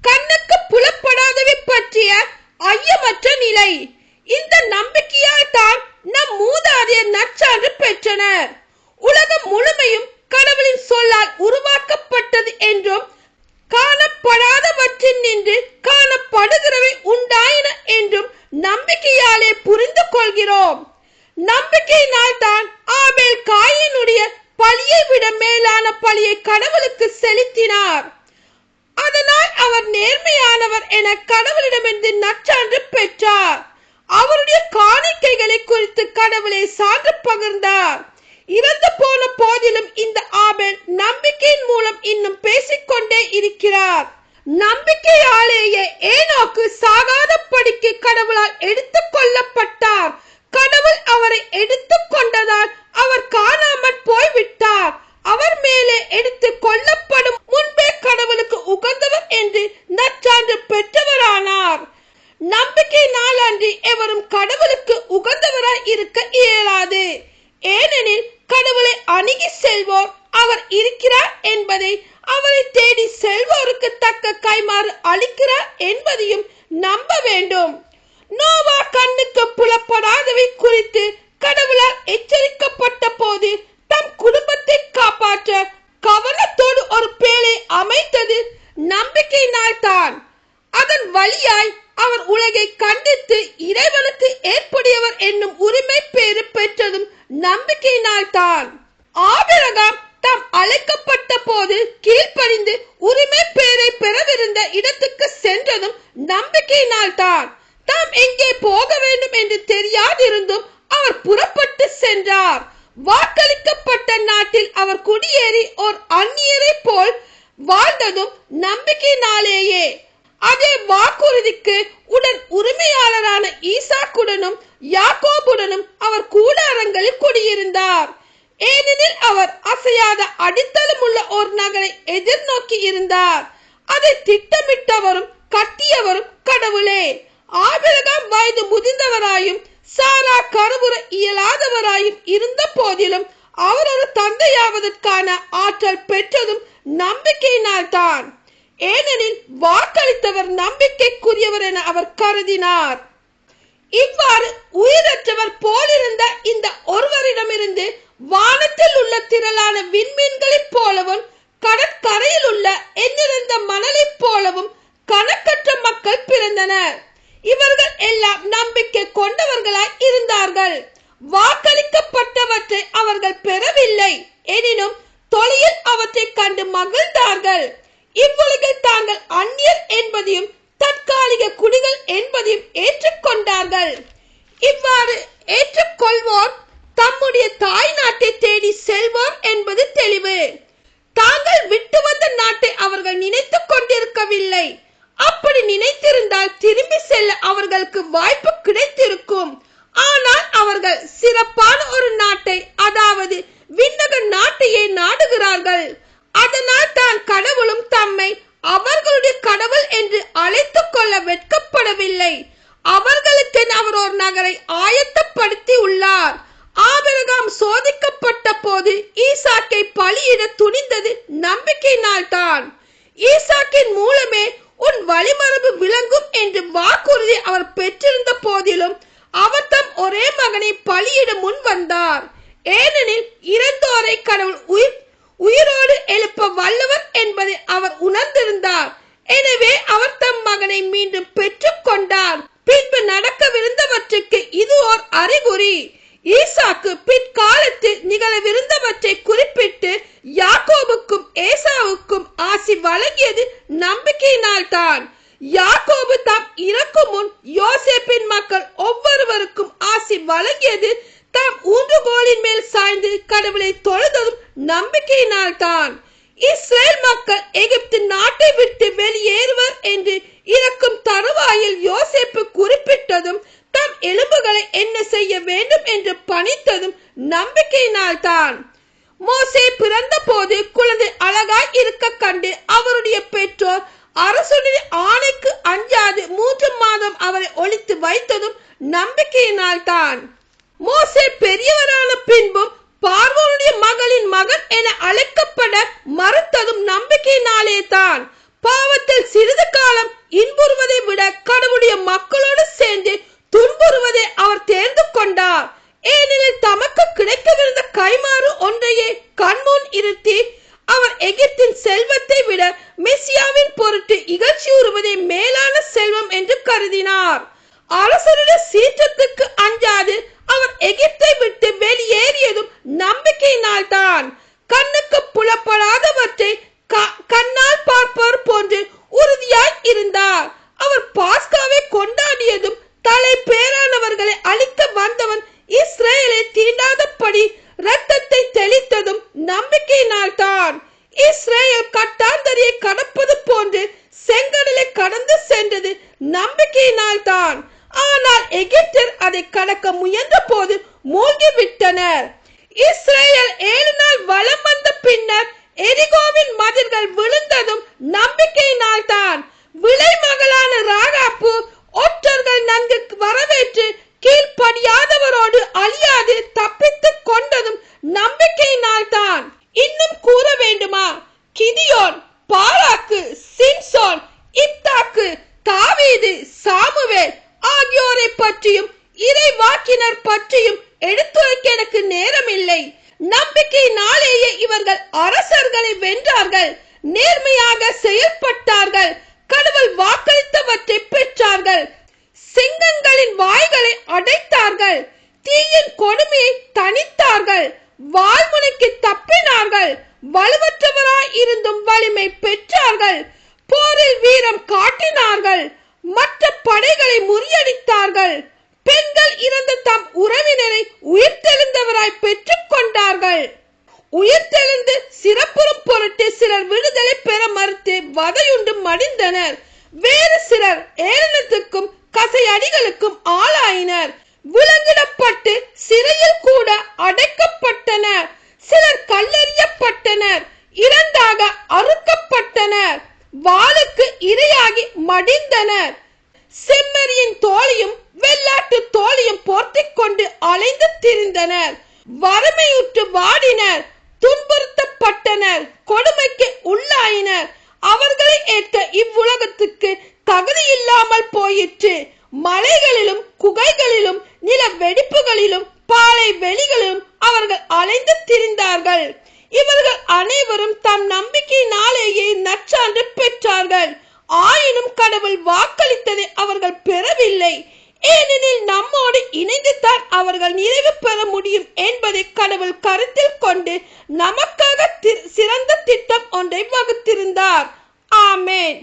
கண்ணுக்கு புலப்படாதவை பற்றிய ஐயமற்ற நிலை. இந்த நம்பிக்கையால் தான் நம் மூதாதையர் நற்சான்று பெற்றனர். உலகம் முழுமையும் கடவுளின் சொல்லால் உருவாக்கப்பட்டது என்றும் காணப்படாதவற்றில் நின்று காணப்படுகிறவை உண்டாயின என்றும் நம்பிக்கையாலே புரிந்து கொள்கிறோம். நம்பிக்கையினால் தான் ஆபேல் காயினுடைய பலியை விட மேலான பலியை கடவுளுக்கு செலுத்தினார். அதனால் அவர் நேர்மையானவர் என கடவுளிடமிருந்து நற்சான்று பெற்றார். அவருடைய காணிக்கைகளை குறித்து கடவுளை சான்று பகிர்ந்தார். இறந்து போன போதிலும் இந்த ஆபேல் நம்பிக்கையின் மூலம் இன்னும் பேசிக்கொண்டே இருக்கிறார். நம்பிக்கையாலேயே ஏனோக்கு சாகாதபடிக்கு கடவுளால் எடுத்துக் கொள்ளப்பட்டார். கடவுள் அவரை எடுத்துக் கொண்டதால் அவர் காணாமற் போய்விட்டார். அவர் மேலே எடுத்து கொள்ளப்படும் முன்பே கடவுளுக்கு உகந்தவர் என்று நற்சான்று பெற்றவரானார். நம்பிக்கையினால் அன்றி எவரும் கடவுளுக்கு உகந்தவராய் இருக்க இயலாது. ஏனெனில் கடவுளை அணுகி செல்வோர் அவர் இருக்கிறார் என்பதை, அவரை தேடி செல்வோருக்கு தக்க கைமாறு அளிக்கிறார் என்பதையும் நம்ப வேண்டும். நோவா கண்ணுக்கு புலப்படாதவை குறித்து கடவுளால் எச்சரிக்கப்பட்ட போது தம் குடும்பத்தை காப்பாற்ற கவனத்தோடு ஒரு பேழை அமைத்தது நம்பிக்கையினால் தான். அதன் வழியாய் அவர் உலகை கண்டித்து இறைவனுக்கு ஏற்புடையவர் என்னும் உரிமை பேறு பெற்றதும் நம்பிக்கையினால் தான். ஆபிரகாம் தாம் அழைக்கப்பட்ட போது கீழ்ப்படிந்து உரிமை பேரை பெறவிருந்த இடத்துக்கு சென்றதும் நம்பிக்கையினால் தான். தாம் எங்கே போக வேண்டும் என்று தெரியாதிருந்தும் அவர் புறப்பட்டு சென்றார். வாக்களிக்கப்பட்ட நாட்டில் அவர் குடியேறி ஓர் அந்நியரை போல் வாழ்ந்ததும் நம்பிக்கையினாலேயே. அதே வாக்குறுதிக்கு உடன் உரிமையாளரான ஈசாக்குடனும் யாக்கோபுடனும் அவர் கூடாரங்களில் குடியிருந்தார். ஏனெனில் அவர் அசையாத அடித்தளம் உள்ள ஒரு நகரை எதிர்நோக்கி இருந்தார். அதை திட்டமிட்டவரும் கட்டியவரும் கடவுளே. ஆபிரகாம் வயது முதிர்ந்தவராயும் சாரா கருவுற இயலாதவராயும் இருந்த போதிலும் அவர் ஒரு தந்தையாவதற்கான ஆற்றல் பெற்றதும் நம்பிக்கையினால் தான். ஏனெனில் வாக்களித்தவர் நம்பிக்கைக்குரியவர் என அவர் கருதினார். இவ்வாறு உயிரற்றவர் போலிருந்த இந்த ஒருவரிடமிருந்து வானத்தில் உள்ள திரளான விண்மீன்களைப் போலவும் கடற்கரையில் உள்ள எண்ணிறந்த மணலைப் போலவும் கணக்கற்ற மக்கள் பிறந்தனர். இவர்கள் எல்லாம் நம்பிக்கை கொண்டவர்களாய் இருந்தார்கள். வாக்களிக்கப்பட்டவற்றை அவர்கள் பெறவில்லை எனினும் தொழில் அவற்றை கண்டு மகிழ்ந்தார்கள். இவ்வுலகில் தாங்கள் அந்நியர் என்பதையும் தற்காலிக குடிகள் என்பதையும் ஏற்றுக்கொண்டார்கள். இவ்வாறு ஏற்றுக்கொள்வோர் தம்முடைய தாய் நாட்டை தேடி செல்வோர் என்பது தெளிவு. தாங்கள் விட்டு வந்த நாட்டை அவர்கள் நினைத்துக் கொண்டிருக்கவில்லை. அப்படி நினைத்திருந்தால் திரும்பி செல்ல அவர்களுக்கு வாய்ப்பு கிடைத்திருக்கும். ஆனால் அவர்கள் சிறப்பான ஒரு நாட்டை, அதாவது விண்ணக நாட்டையே நாடுகிறார்கள். அதனால் தான் கடவுளும் தம்மை அவர்களுடைய கடவுள் என்று அழைத்துக் கொள்ள வெட்கப்படவில்லை. அவர்களுக்கு அவர் ஒரு நகரை ஆயத்தப்படுத்தி உள்ளார். ஆபிரகாம் சோதிக்கப்பட்ட போது ஈசாக்கை பலியிட துணிந்தது நம்பிக்கையினால் தான். ஈசாக்கின் மூலமே உன் வழிமரபு விளங்கும் என்று வாக்குறுதி அவர் பெற்றிருந்த போதிலும் அவர் தம் ஒரே மகனை பலியிட முன் வந்தார். ஏனெனில் இறந்தோரை கடவுள் உயிரோடு எழுப்ப வல்லவர் என்பதை அவர் உணர்ந்திருந்தார். எனவே அவர் தம் மகனை மீண்டும் பெற்றுக் கொண்டார். பின்பு நடக்கவிருந்தவற்றுக்கு இது ஓர் அறிகுறி. ஈசாக்கு பிற்காலத்தில் நிகழவிருந்தவற்றை குறிப்பிட்டு யாக்கோபுக்கும் ஏசாவுக்கும் ஆசி வழங்கியது நம்பிக்கையினால் தான். யாக்கோபு தாம் இறக்கும் முன் யோசேப்பின் மக்கள் ஒவ்வொருவருக்கும் ஆசி வழங்கியது தாம் ஊன்றுகோலின் மேல் சாய்ந்து கடவுளை தொழுததும் நம்பிக்கையினால் தான். இஸ்ரேல் மக்கள் எகிப்து நாட்டை விட்டு வெளியேறுவர் என்று இறக்கும் தருவாயில் யோசேப்பு குறிப்பிட்டதும் தம் எலும்புகளை என்ன செய்ய வேண்டும் என்று பணித்ததும் நம்பிக்கையினால் தான். மோசே பிறந்த போது குழந்தை அழகாய் இருக்க கண்டு அவருடைய பெற்றோர் அரசுடைய ஆணைக்கு அஞ்சாது 3 மாதம் அவரை ஒளித்து வைத்ததும் நம்பிக்கையினால் தான். மோசே பெரியவரான பின்பும் பார்வோனுடைய மகளின் மகன் என அழைக்கப்பட மறுத்ததும் நம்பிக்கையினாலே தான். பாவத்தில் சிறிது காலம் இன்புறுவதை விட கடவுளுடைய மக்களோடு சேர்ந்து துன்புறுவதை அவர் தேர்ந்து கொண்டார். ஏனெனில் தமக்கு கிடைக்கவிருந்த கைமாறு ஒன்றையே கண்முன் இருத்தி அவர் எகிப்தின் செல்வத்தை விட மெசியாவின் பொருட்டு இகழ்ச்சியுறுவதே மேலான செல்வம் என்று கருதினார். அரசருடைய சீற்றத்துக்கு அஞ்சாது அவர் எகிப்தை விட்டு வெளியேறியதும் நம்பிக்கையினால் தான். கண்ணுக்கு புலப்படாதவற்றை கண்ணால் பார்ப்பவர் போன்று உறுதியாய் இருந்தார். அவர் பாஸ்காவை கொண்டாடியதும் தலை பேரானவர்களை அழிக்க வந்தவன் இஸ்ரேலை தீண்டாதபடி இரத்தத்தை தெளித்ததும் நம்பிக்கையினால் தான். இஸ்ரேல் கட்டாந்தரியை கடப்பது போன்று செங்கடலை கடந்து சென்றது நம்பிக்கையினால் தான். ஆனால் எகிப்தர் அதை கடக்க முயன்ற போது மூழ்கி விட்டனர். இஸ்ரேல் 7 நாள் வலம் வந்த பின்னர் எரிகோவின் மதில்கள் விழுந்ததும் நம்பிக்கையினால் தான். விளை மகளான ராகாப்பு ஒற்றர்கள் நன்கு வரவேற்று கீழ்ப்படியாதவரோடு அழியாது தப்பித்துக் கொண்டதும் நம்பிக்கையினால் தான். இன்னும் கூற வேண்டுமா? கிதியோன், பாராக்கு, சிம்சோன், இப்தாக்கு, தாவீது, சாமுவேல் ஆகியோரை பற்றியும் இறைவாக்கினர் பற்றியும் எடுத்துரைக்க எனக்கு நேரம் இல்லை. நம்பிக்கையினாலேயே இவர்கள் அரசர்களை வென்றார்கள், நேர்மையாக செயல்பட்டார்கள், கடவுள் வாக்களித்தவற்றை பெற்றார்கள், சிங்கங்களின் வாய்களை அடைத்தார்கள், தீயின் கொடுமையை தணித்தார்கள், வாழ்முனைக்கு தப்பினார்கள், வலுவற்றவராய் இருந்தும் வலிமை பெற்றார்கள், போரில் வீரம் காட்டினார்கள், மற்ற படைகளை முறியடித்தார்கள், பெண்கள் இறந்த தம் உறவினரை உயிர்த்தெழுந்தவராய் பெற்றுக் கொண்டார்கள். உயிர்த்தெழுந்து சிறப்புறும் பொருட்டு சிலர் விடுதலை பெற மறுத்து வதையுண்டு மடிந்தனர். வேறு சிலர் ஏளனத்துக்கும் கசையடிகளுக்கும் ஆளாயினர். விலங்கிடப்பட்டு சிறையில் கூட அடைக்கப்பட்டனர். சிலர் கல்லெறியப்பட்டனர், இரண்டாக அறுக்கப்பட்டனர், வாளுக்கு இரையாகி மடிந்தனர். செம்மறியின் தோலையும் வெள்ளாட்டு தோலையும் போர்த்திக் கொண்டு அலைந்து திரிந்தனர். வறுமையுற்று வாடினர், துன்புறுத்தப்பட்டனர், கொடுமைக்கு உள்ளாயினர். அவர்களை ஏற்க இவ்வுலகத்துக்கு தகுதி இல்லாமல் போயிற்று. மலைகளிலும் குகைகளிலும் நில வெடிப்புகளிலும் பாலை வெளிகளிலும் அவர்கள் அலைந்து திரிந்தார்கள். இவர்கள் அனைவரும் தம் நம்பிக்கையினாலேயே நற்சான்று பெற்றார்கள். ஆயினும் கடவுள் வாக்களித்ததை அவர்கள் பெறவில்லை. ஏனெனில் நம்மோடு இணைந்து தான் அவர்கள் நிறைவு பெற முடியும் என்பதை கடவுள் கருத்தில் கொண்டு நமக்காக சிறந்த திட்டம் ஒன்றை வகுத்திருந்தார். ஆமென்.